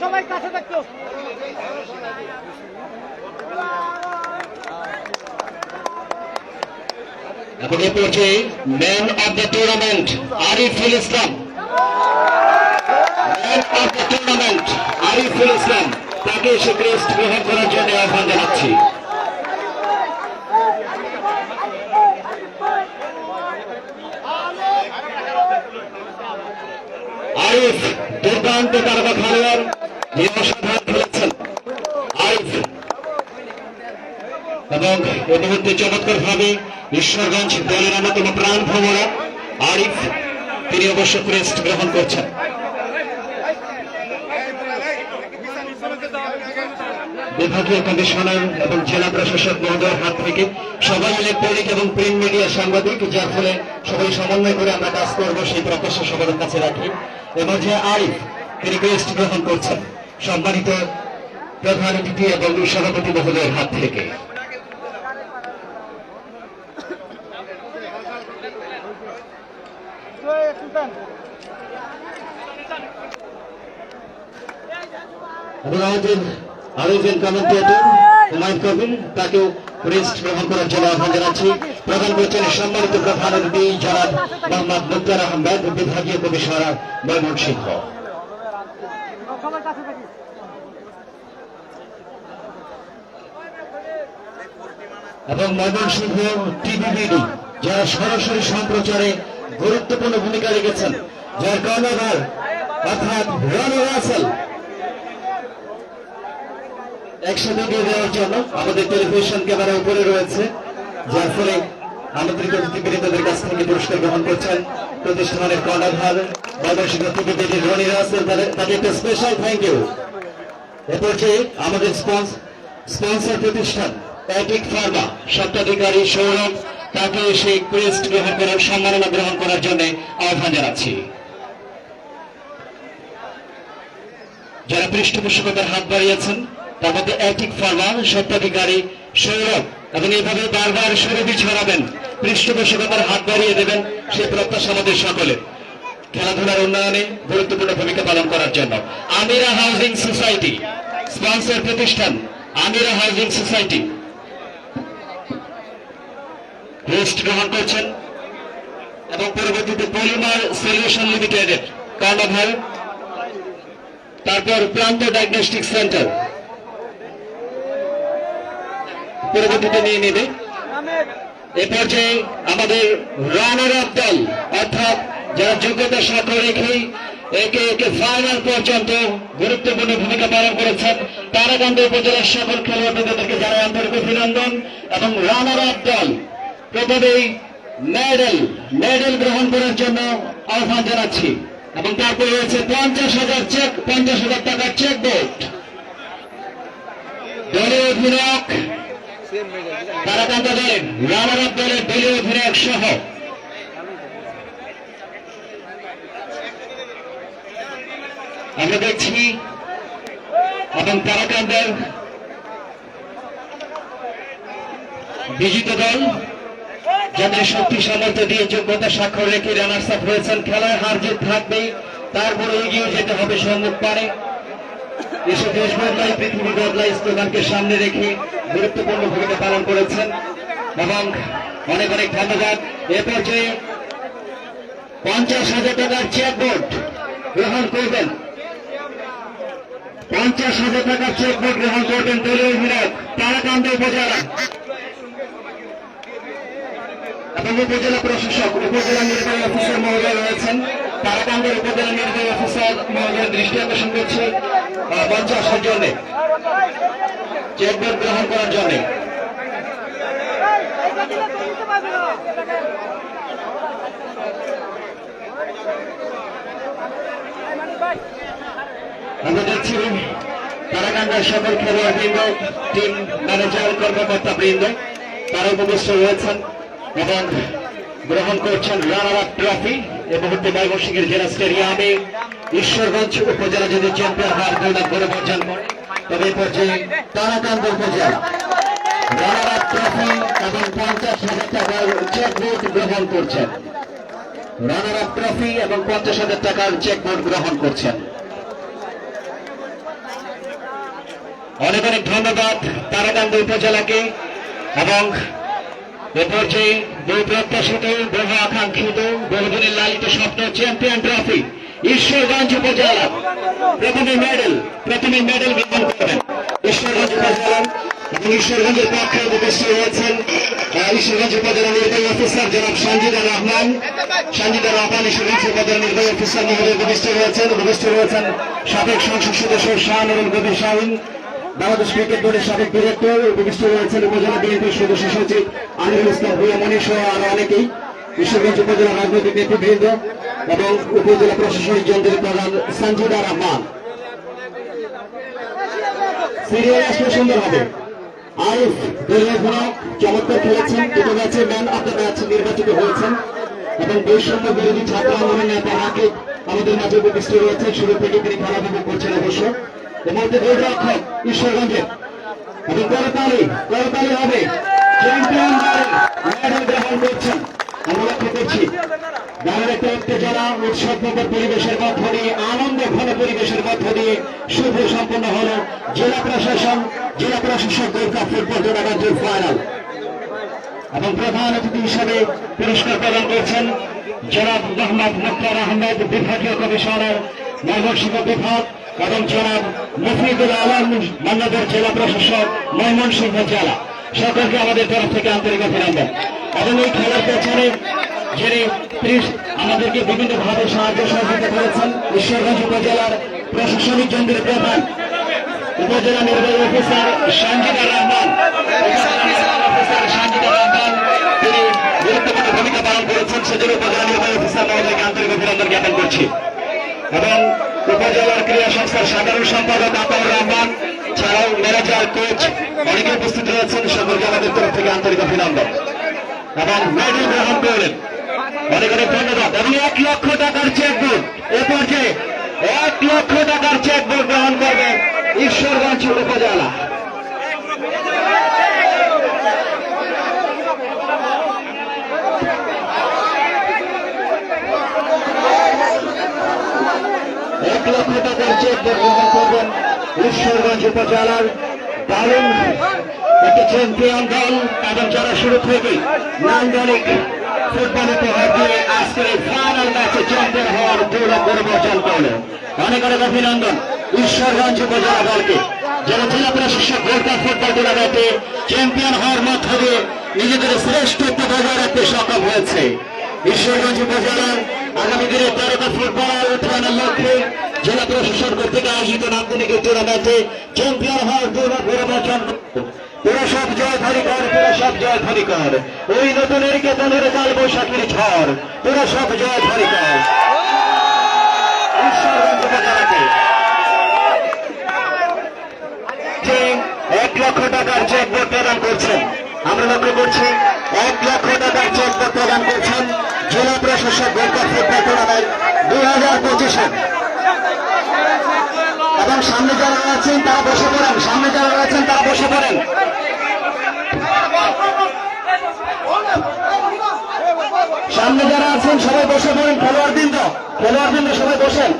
সবাই কাছে থাকতো। এবং এ পর্যায়ে man of the tournament Ariful Islam, man of the tournament Ariful Islam, তাকে এসে ক্রেস্ট গ্রহণ করার জন্য আহ্বান জানাচ্ছি। আরিফ দুর্দান্ত তারকা খেলোয়াড়, অসাধারণ খেলেছেন আরিফ। এবং এই মুহূর্তে চমৎকার ভাবে ঈশ্বরগঞ্জ দলের অন্যতম প্রাণ ভ্রমরা আরিফ, তিনি অবশ্য ক্রেস্ট গ্রহণ করছেন। বিভাগীয় কমিশনার এবং জেলা প্রশাসক মহোদয়ের হাত থেকে সবাই ইলেকট্রনিক এবং প্রিন্ট মিডিয়া সাংবাদিক, যার ফলে সবাই সমন্বয় করে আমরা কাজ করবো সেই প্রত্যাশা সবার কাছে রাখি। এবং যে আরিফ তিনি ক্রেস্ট গ্রহণ করছেন সম্মানিত প্রধান অতিথি এবং সভাপতি মহোদয়ের হাত থেকে। এবং আমাদের আরেকজন কমেন্টেটর হুমায়ুন কবির, তাকেও ক্রেস্ট গ্রহণ করার জন্য আহ্বান জানাচ্ছি। প্রদান করছেন সম্মানিত প্রধান অতিথি জনাব মোহাম্মদ মুক্তার আহমেদ, বিভাগীয় কমিশনার ময়মনসিংহ। এবং ময়মনসিংহ টিভিবিডি যারা সরাসরি সম্প্রচারে গুরুত্বপূর্ণ ভূমিকা রেখেছেন, যার কর্ণধার অর্থাৎ রনি রাসেল একসাথে দিয়ে দেওয়ার জন্য আমাদের টেলিভিশন ক্যামেরা উপরে রয়েছে, যার ফলে আমাদের অতিথিবৃন্দদের কাছ থেকে পুরস্কার গ্রহণ করছেন প্রতিষ্ঠানের কর্ণধার ময়মনসিংহ টিভিবিডির রনি রাসেল, তাকে একটা স্পেশাল থ্যাংক ইউ। এরপর যে আমাদের স্পন্সর প্রতিষ্ঠান প্যাটিক ফার্মা স্বত্বাধিকারী সৌরভ, তাকে সেই ক্রেস্ট গ্রহণ করার সম্মাননা গ্রহণ করার জন্য আহ্বান জানাচ্ছি। যারা পৃষ্ঠপোষকতার হাত বাড়িয়েছেন তার মধ্যে প্যাটিক ফার্মা স্বত্বাধিকারী সৌরভ, এবং এইভাবে বারবার সুরভি ছড়াবেন, পৃষ্ঠপোষকতার হাত বাড়িয়ে দেবেন, সেই প্রত্যাশা আমাদের সকলের। খেলাধুলার উন্নয়নে গুরুত্বপূর্ণ ভূমিকা পালন করার জন্য আমিরা হাউজিং সোসাইটি স্পন্সর প্রতিষ্ঠান আমিরা হাউজিং সোসাইটি ক্রেস্ট গ্রহণ করছেন। এবং পরবর্তীতে পলিমার সলিউশন লিমিটেডের কর্ণধার, তারপর প্রান্ত ডায়াগনস্টিক সেন্টার পরবর্তীতে নিয়ে নেবে। এ পর্যায়ে আমাদের রানার আপ দল, অর্থাৎ যারা যোগ্যতা স্বাক্ষর রেখে একে একে ফাইনাল পর্যন্ত গুরুত্বপূর্ণ ভূমিকা পালন করেছেন, তারাকান্দা উপজেলার সকল খেলোয়াড়দেরকে জানাই আন্তরিক অভিনন্দন। এবং রানার আপ দল প্রথমেই মেডেল গ্রহণ করার জন্য আহ্বান জানাচ্ছি। এবং তারপরে রয়েছে 50,000 টাকার চেক বোর্ড। দলীয় অধিনায়ক তারাকান্দা দলের রানার আপ দলের দলীয় অধিনায়ক সহ আমরা দেখছি। এবং তারাকান্দার বিজিত দল যাদের শক্তি সামর্থ্য দিয়ে যোগ্যতা স্বাক্ষর রেখে রানার্স আপ হয়েছেন, খেলায় হার জিত থাকবেই, তারপরে এগিয়ে যেতে হবে সম্মুখ পারে। এসব দেশ বদলাই পৃথিবী বদলাই স্লোগানকে সামনে রেখে গুরুত্বপূর্ণ ভূমিকা পালন করেছেন এবং অনেক অনেক ধন্যবাদ। এ পর্যায়ে 50,000 টাকার চেক বোর্ড গ্রহণ করবেন, 50,000 টাকার চেক বোর্ড গ্রহণ করবেন দলীয় অধিনায়ক তারাকান্দা উপজেলা এবং উপজেলা প্রশাসক উপজেলা নির্বাহী অফিসার মহোদয় রয়েছেন। তারাকান্দার উপজেলা নির্বাহী অফিসার মহোদয়ের দৃষ্টি আকর্ষণ করছি 50,000 জন্য চেক বোর্ড গ্রহণ করার জন্য। আমরা দেখছি তারাকান্দার সকল খেলোয়াড়বৃন্দ, টিম ম্যানেজার, কর্মকর্তা বৃন্দ তারা উপবিষ্ট রয়েছেন এবং গ্রহণ করছেন রানার আপ ট্রফি। এই মুহূর্তে ময়মনসিংহের জেলা স্টেডিয়ামে ঈশ্বরগঞ্জ উপজেলা যদি চ্যাম্পিয়ন হওয়ার গৌরব অর্জন করে, তবে এ পর্যায়ে তারাকান্দা উপজেলা রানার আপ ট্রফি এবং 50,000 টাকার চেক বোর্ড গ্রহণ করছেন। রানার আপ ট্রফি এবং 50,000 টাকার চেক বোর্ড গ্রহণ করছেন। অনেক অনেক ধন্যবাদ তারাকান্দা উপজেলাকে এবং এ পর্যায়ে বহু প্রত্যাশিত বহু আকাঙ্ক্ষিত বহুদিনের লালিত স্বপ্ন চ্যাম্পিয়ন ট্রফি ঈশ্বরগঞ্জ উপজেলা প্রথমে মেডেল গ্রহণ করবেন ঈশ্বরগঞ্জ উপজেলা এবং ঈশ্বরগঞ্জের পক্ষে উপস্থিত হয়েছেন ঈশ্বরগঞ্জ উপজেলা নির্বাহী অফিসার জনাব সঞ্জিদা রহমান ঈশ্বরগঞ্জ উপজেলা নির্বাহী অফিসার মহোদয় উপস্থিত হয়েছেন সাবেক সংসদ সদস্য শাহানুরুল কবির শাহিন, বাংলাদেশ ক্রিকেট বোর্ডের সাবেক ডিরেক্টর, উপস্থিত রয়েছেন উপজেলা বিএনপির সদস্য সচিব আমিরুল ইসলাম ভূঁইয়া সহ আরো অনেকেই, ঈশ্বরগঞ্জ উপজেলা রাজনৈতিক নেতৃবৃন্দ এবং উপজেলা প্রশাসনিক যন্ত্রের প্রধান সঞ্জিদা রহমান। সিরিয়াল আসলে সুন্দর হবে। আরিফ দলীয় চমৎকার খেলেছেন, দুটো ম্যাচে ম্যান অব দ্য ম্যাচ নির্বাচিত হয়েছেন এবং বৈষম্য বিরোধী ছাত্র আন্দোলনের নেতা হাকিব আমাদের মাঝে উপস্থিত রয়েছেন। শুরু থেকে তিনি খেলা উপভোগ করছেন অবশ্য। এর মধ্যে গোলরক্ষক ঈশ্বরগঞ্জের এবং করতালি হবে চ্যাম্পিয়ন মেডেল গ্রহণ করছেন। আমরা লক্ষ্য করছি গানের একটা উত্তেজনা উৎসবমুখর পরিবেশের মধ্য দিয়ে আনন্দ ঘন পরিবেশের মধ্য দিয়ে শুভ সম্পন্ন হল জেলা প্রশাসক গোল্ড ফুটবল টুর্নামেন্টের ফাইনাল এবং প্রধান অতিথি হিসেবে পুরস্কার প্রদান করছেন জনাব মোহাম্মদ মুক্তার আহমেদ, বিভাগীয় কমিশনার ময়মনসিংহ বিভাগ, এবং জনাব মফিদুল আলম মান্নাদের জেলা প্রশাসক ময়মনসিংহ জেলা। সকলকে আমাদের তরফ থেকে আন্তরিক অভিনন্দন। এবং এই খেলার পেছনে যিনি আমাদেরকে বিভিন্নভাবে সাহায্য সহযোগিতা করেছেন ঈশ্বরগঞ্জ উপজেলার প্রশাসনিক কেন্দ্রের প্রধান উপজেলা নির্বাহী অফিসার সঞ্জিদা রহমান, তিনি গুরুত্বপূর্ণ ভূমিকা পালন করেছেন, সেজন্য উপজেলা নির্বাহী অফিসার মহোদয়কে আন্তরিক অভিনন্দন জ্ঞাপন করছি। এবং উপজেলার ক্রীড়া সংস্থার সাধারণ সম্পাদক আতাউর রহমান ছাড়াও ম্যানেজার, কোচ অনেকে উপস্থিত রয়েছেন, সকলকে আমাদের তরফ থেকে আন্তরিক অভিনন্দন। এবং মেডেল গ্রহণ করলেন, অনেক অনেক ধন্যবাদ। এবং 1 লক্ষ টাকার চেকবুক, এ পর্যায়ে 1 লক্ষ টাকার চেকবুক গ্রহণ করবে ঈশ্বরগঞ্জ উপজেলা। গ্রহণ করবেন ঈশ্বরগঞ্জ উপজেলার দারুণ একটি চ্যাম্পিয়ন দল এবং যারা শুরু থেকে নান্দনিক ফুটবল উপহার দিয়ে আজকের ফাইনাল ম্যাচে চ্যাম্পিয়ন হওয়ার গৌরব অর্জন করলেন। অনেক অনেক অভিনন্দন ঈশ্বরগঞ্জ উপজেলা দলকে, যারা জেলা প্রশাসক গোল্ড ফুটবল টুর্নামেন্টে চ্যাম্পিয়ন হওয়ার মধ্য দিয়ে নিজেদের শ্রেষ্ঠত্ব বজায় রাখতে সক্ষম হয়েছে। ঈশ্বরগঞ্জ উপজেলার আগামী দিনে তারকা ফুটবল উত্থানের লক্ষ্যে জেলা প্রশাসন কর্তৃক আয়োজিত নান্দনিক টুর্নামেন্টে চ্যাম্পিয়ন হওয়ার গৌরব অর্জন তোরা সব জয় ধরি কর, ওই নতুনের কেতনের কাল বৈশাখীর ঝড়, তোরা সব জয় ধরি কর। ঈশ্বরগঞ্জ উপজেলাকে 1 লক্ষ টাকার চেকবুক প্রদান করছেন, আমরা লক্ষ্য করছি 1 লক্ষ টাকার চেকবুক প্রদান করছেন জেলা প্রশাসক গোল্ড ফুটবল টুর্নামেন্ট 2025। এবং সামনে যারা আছেন তারা বসে পড়েন, সামনে যারা আছেন সবাই বসে পড়েন, খেলোয়াড়বৃন্দ সবাই বসেন।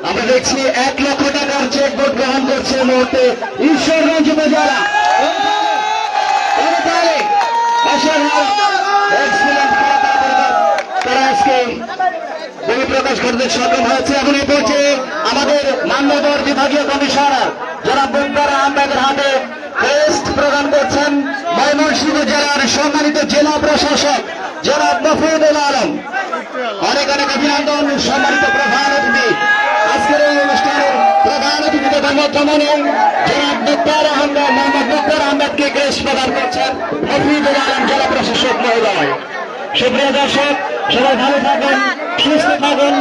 আমরা দেখছি 1 লক্ষ টাকার চেকবুক গ্রহণ করছে মুহূর্তে ঈশ্বরগঞ্জ উপজেলা। তারা আজকে বহিঃপ্রকাশ করতে সক্ষম হয়েছে। এখন এই পর্যায়ে আমাদের মান্যবর বিভাগীয় কমিশনার জনাব মুক্তার আহমেদের হাতে ক্রেস্ট প্রদান করছেন ময়মনসিংহ জেলার সম্মানিত জেলা প্রশাসক জনাব মফিদুল আলম। অনেক অনেক অভিনন্দন। সম্মানিত প্রধান অতিথি, আজকের এই অনুষ্ঠানের প্রধান অতিথিদের মধ্যমনে জনাব মোহাম্মদ মুক্তার আহমেদকে ক্রেস্ট প্রদান করছেন মফিদুল আলম জেলা প্রশাসক মহোদয়। সুপ্রিয় দর্শক, সবাই ভালো থাকুন, সুস্থ থাকুন।